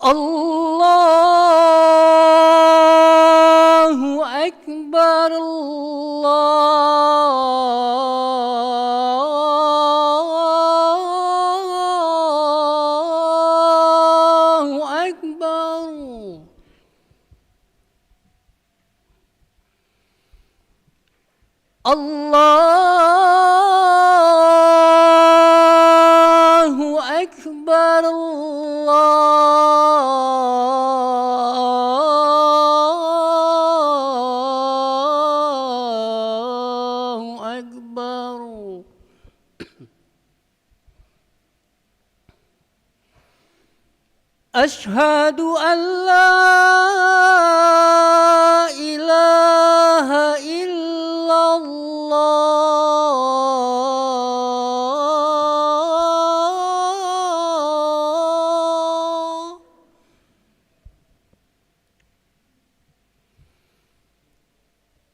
Allahu Akbar, Allahu Akbar. Allahu Akbar, Allahu Akbar. Ashhadu an la ilaha illallah.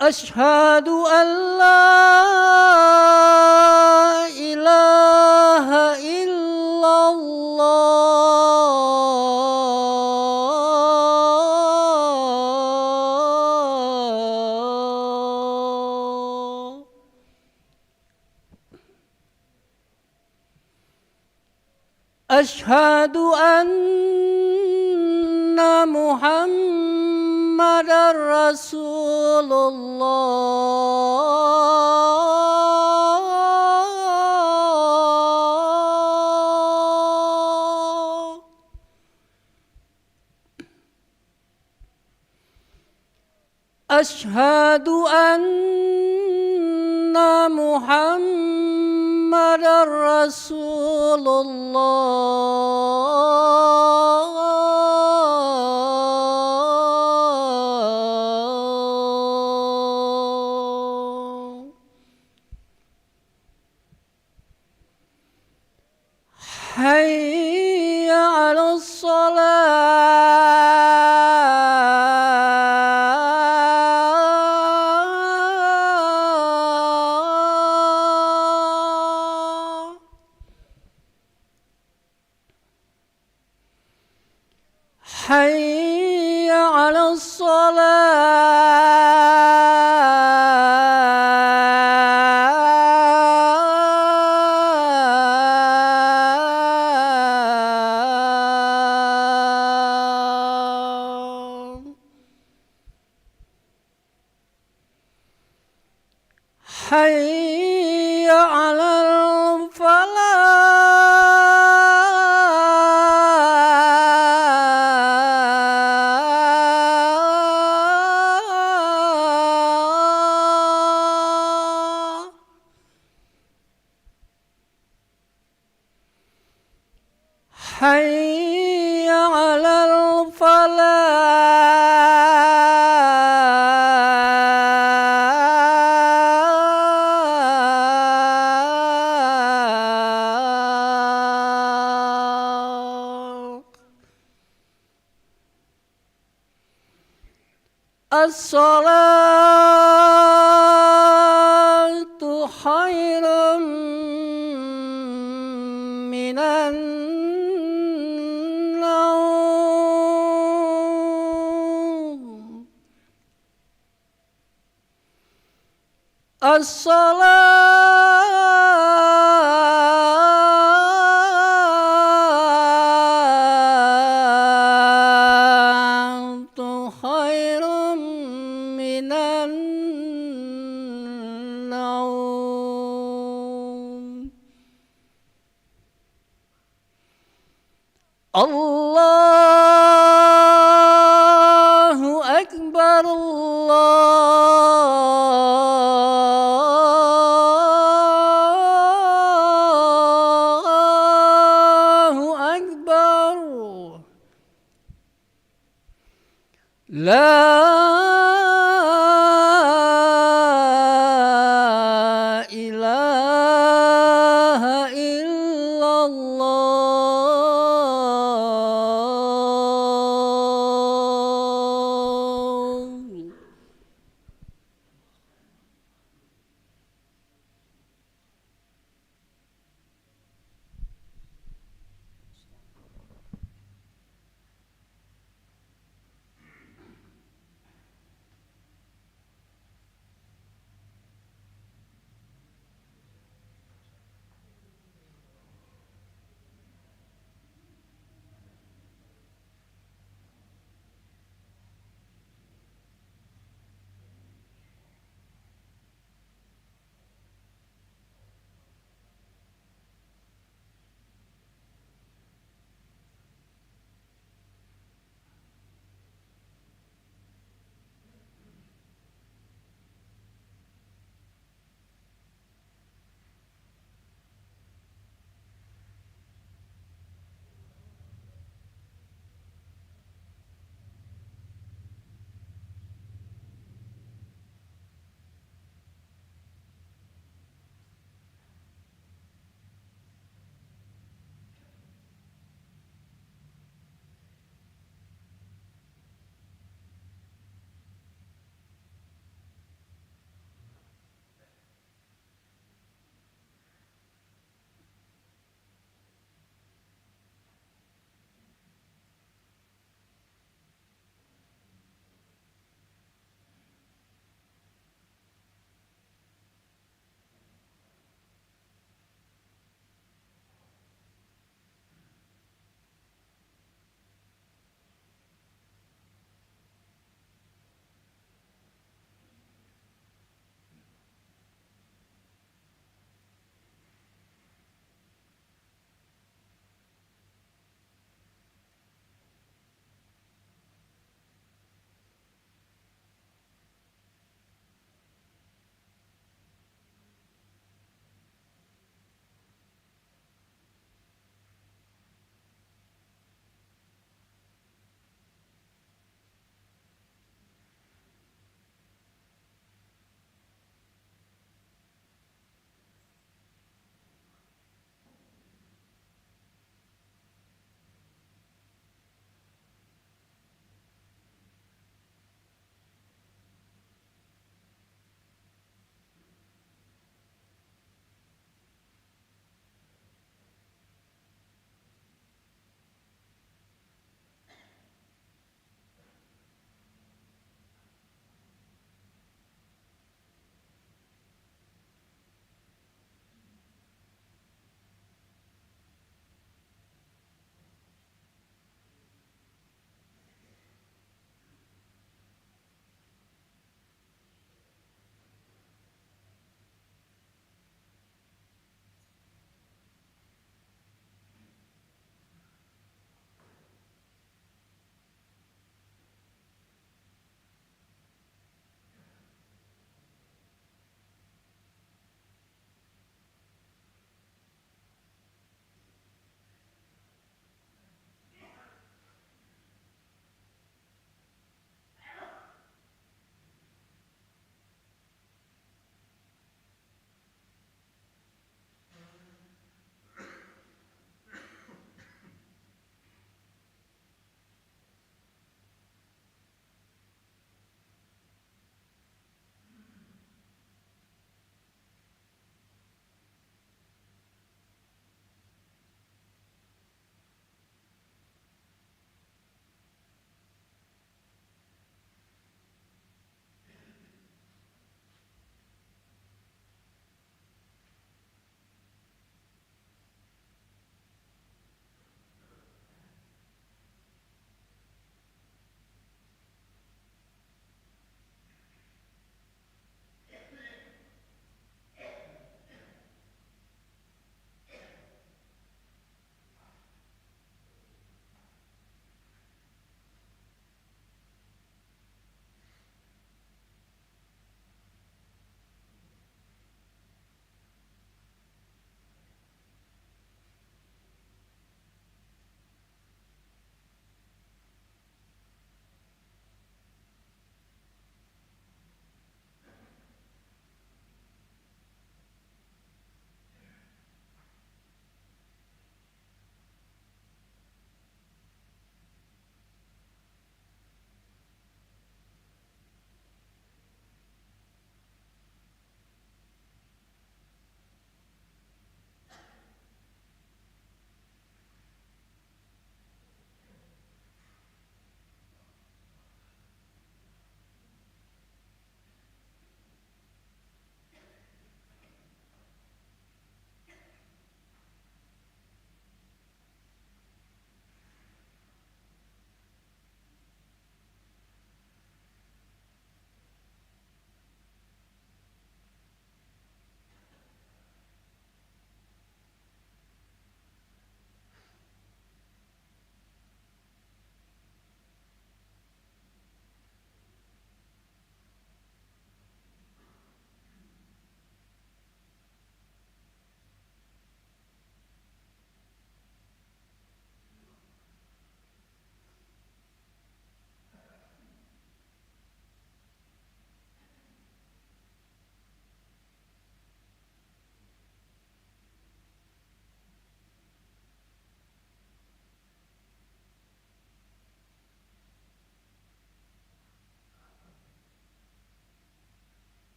Ashhadu an la ilaha illallah. Ashhadu anna Muhammadar Rasulullah. Ashhadu anna Muhammadar Rasulullah. Hayya 'alas shalah. Hayya 'alas salah. Hayya 'alal falah. Hayya 'alal falah. As-salatu khairum minan naum. As-salatu khairum minan naum. Allahu Akbar, Allahu Akbar. La ilaha illallah.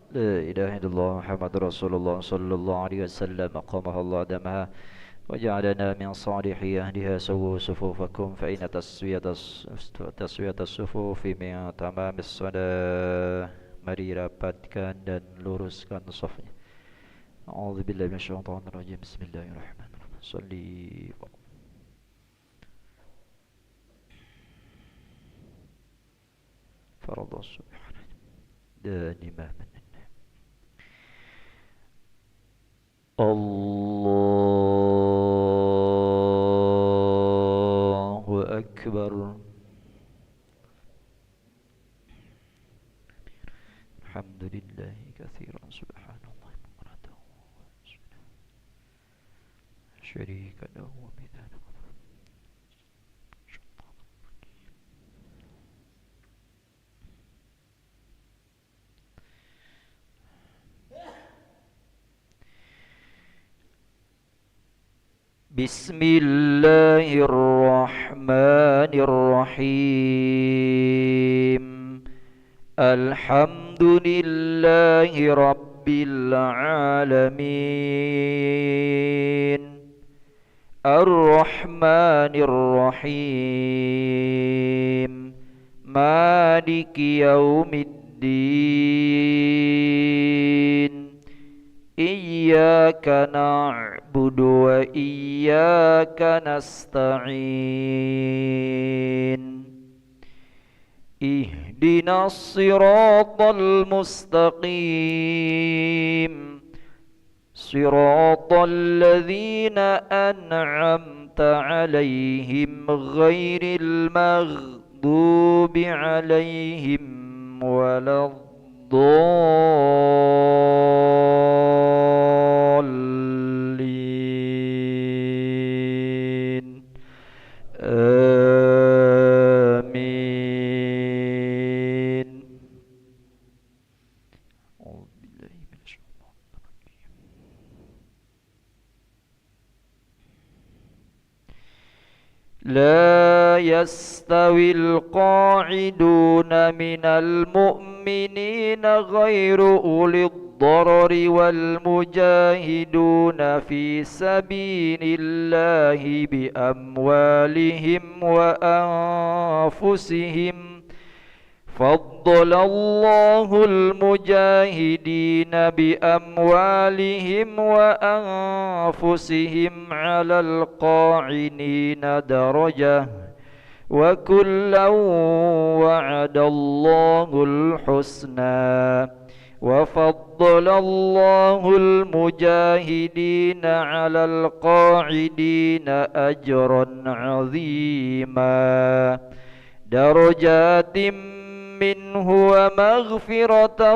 لا إله إلا الله محمد رسول الله صلى الله عليه وسلم أقامها الله دمها وجعلنا من صالح أهلها. سووا صفوفكم فإن تسوية الصفوف من تمام الصلاة. Mari rapatkan dan luruskan safnya. A'udzubillahi minasyaitonir rajim. Bismillahirrahmanirrahim. Shalli farada subhanahu dan imaman. Allahu Akbar. Alhamdulillahi katsiran subhanallah mufradan syarika lahu wa mithana. Bismillahirrahmanirrahim. Alhamdulillahi Rabbil Alamin. Ar-Rahmanir Rahim. Maliki Yaumiddin. Iyyaka na'budu wa iyyaka nasta'in. Ihdinas siratal mustaqim. Siratal ladzina an'amta 'alaihim ghairil maghdubi 'alaihim waladdallin. لا يستوي القاعدون من المؤمنين غير أولي الضرر والمجاهدون في سبيل الله بأموالهم وأنفسهم. فضل الله المجاهدين بأموالهم وأنفسهم على القاعدين درجة وكلا وعد الله الحسنى. وفضل الله المجاهدين على القاعدين أجرا عظيما درجات منه ومغفرة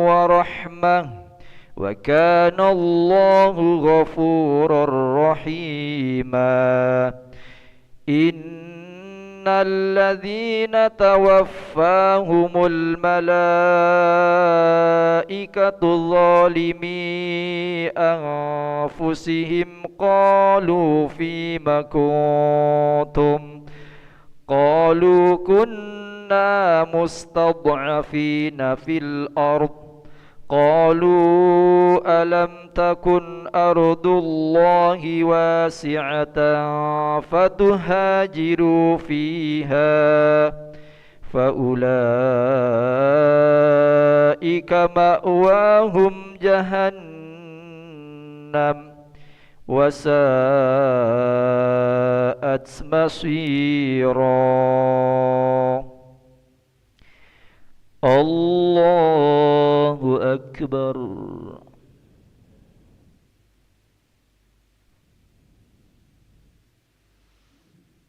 ورحمة وكان الله غفورا رحيما. إن الذين توفاهم الملائكة ظالمي أنفسهم قالوا فيم كنتم قالوا كنا مستضعفين في الأرض قالوا ألم تكن أرض الله واسعة فتهاجروا فيها فأولئك مأواهم جهنم وساءت مصيرا. الله أكبر.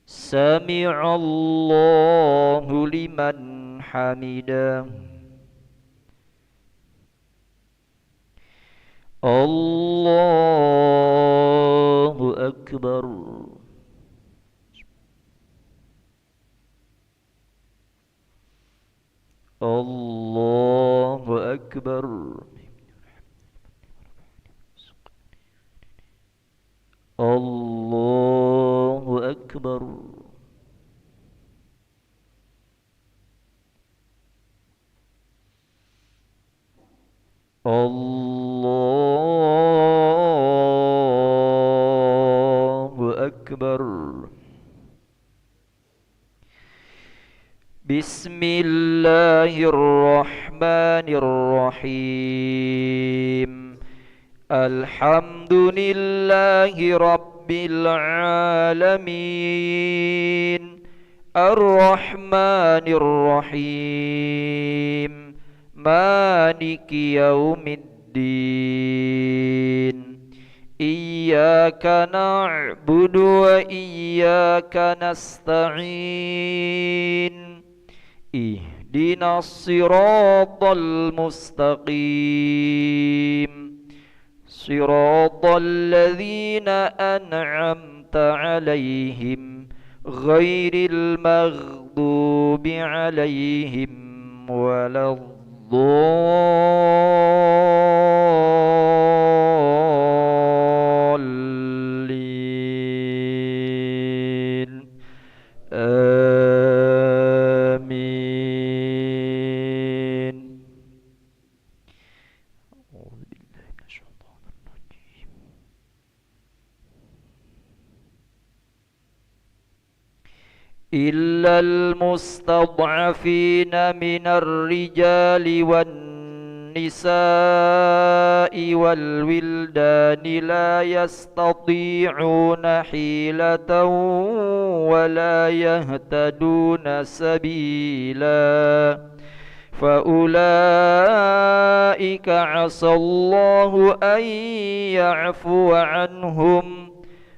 سمع الله لمن حمده. الله أكبر. الله أكبر. الله أكبر. Allahu Akbar. Bismillahirrahmanirrahim. Alhamdulillahi Rabbil Alamin. Ar-Rahmanir Rahim. Maliki Yaumiddin. Iyyaka na'budu wa iyyaka nasta'in. Ihdinas siratal mustaqim. Siratal ladzina an'amta 'alaihim ghairil maghdubi 'alaihim waladdallin. Amin. A'udzu billahi minasyaitonir rajim. إلا المستضعفين من الرجال والنساء والولدان لا يستطيعون حيلة ولا يهتدون سبيلا فأولئك عسى الله أن يعفو عنهم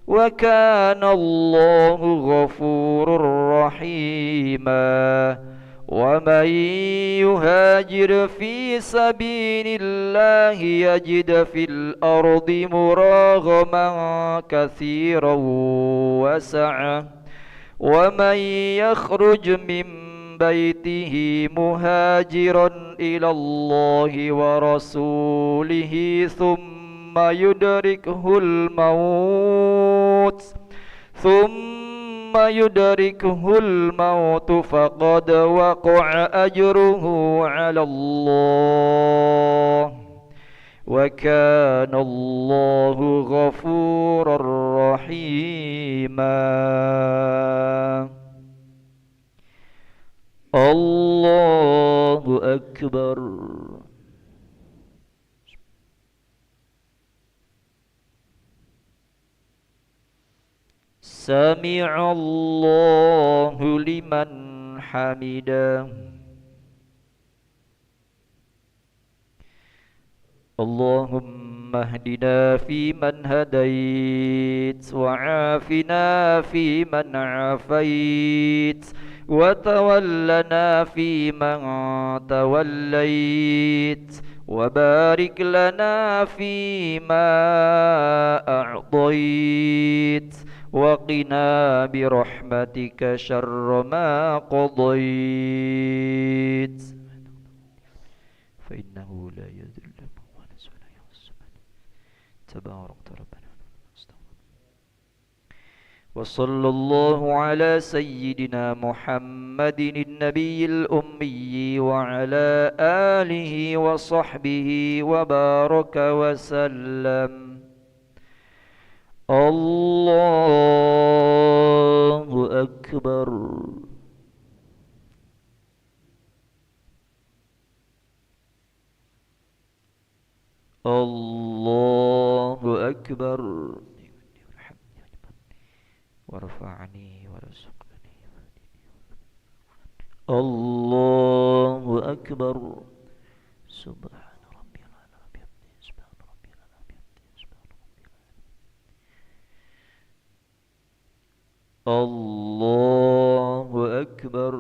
وكان الله غفورا رحيما ومن يهاجر في سبيل الله يجد في الأرض مراغما كثيرا وسعة ومن يخرج من بيته مهاجرا إلى الله ورسوله ثم يدركه الموت فقد وقع أجره على الله وكان الله غفورا رحيما. الله أكبر. سمع الله لمن حمده. اللهم اهدنا فيمن هديت وعافنا فيمن عافيت وتولنا فيمن توليت وبارك لنا فيما أعطيت وقنا برحمتك شر ما قضيت فإنه لا يذل من ونس ولا يعز من تبارك ربنا. وصلى الله على سيدنا محمد النبي الأمي وعلى آله وصحبه وبارك وسلم. الله أكبر. الله أكبر. ورفعني ورزقني. الله أكبر. سبحان ربي العلى بحمده. سبحان ربي العلى بحمده. سبحان ربي العلى. الله أكبر.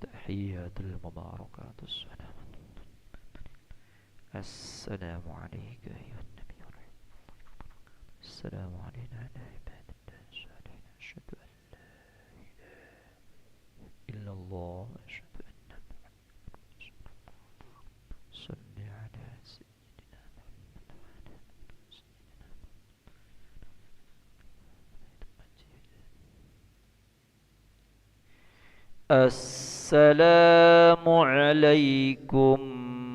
تحيات المباركات السلام. السلام عليك أيها النبي ورحمة الله. السلام علينا على عباد الله الصالحين. أشهد أن لا إله إلا الله. أشهد أن محمدا رسول الله. صل على سيدنا محمد وعلى سيدنا محمد. السلام عليكم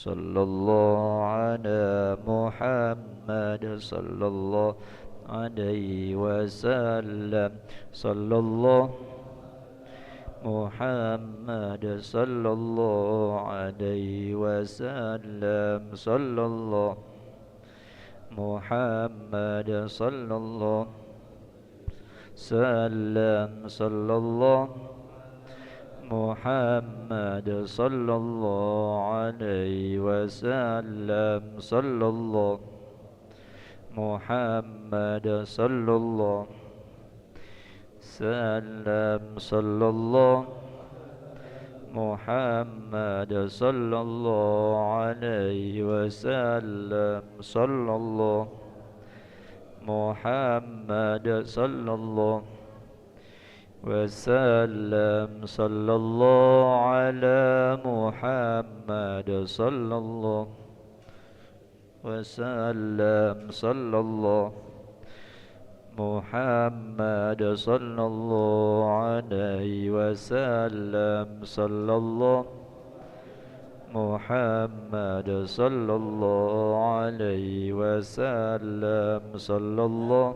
صلى الله على محمد صلى الله عليه وسلم صلى الله محمد صلى الله عليه وسلم صلى الله محمد صلى الله سلم صلى الله محمد صلى الله عليه وسلم صلى الله محمد صلى الله سلم صلى الله محمد صلى الله عليه وسلم صلى الله محمد صلى الله وسلم صلى الله على محمد صلى الله وسلم صلى الله محمد صلى الله عليه وسلم صلى الله محمد صلى الله عليه وسلم صلى الله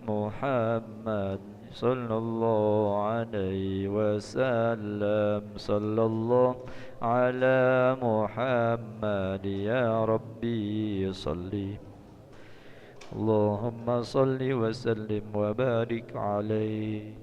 محمد صلى الله عليه وسلم صلى الله على محمد يا ربي صلي اللهم صل وسلم وبارك عليه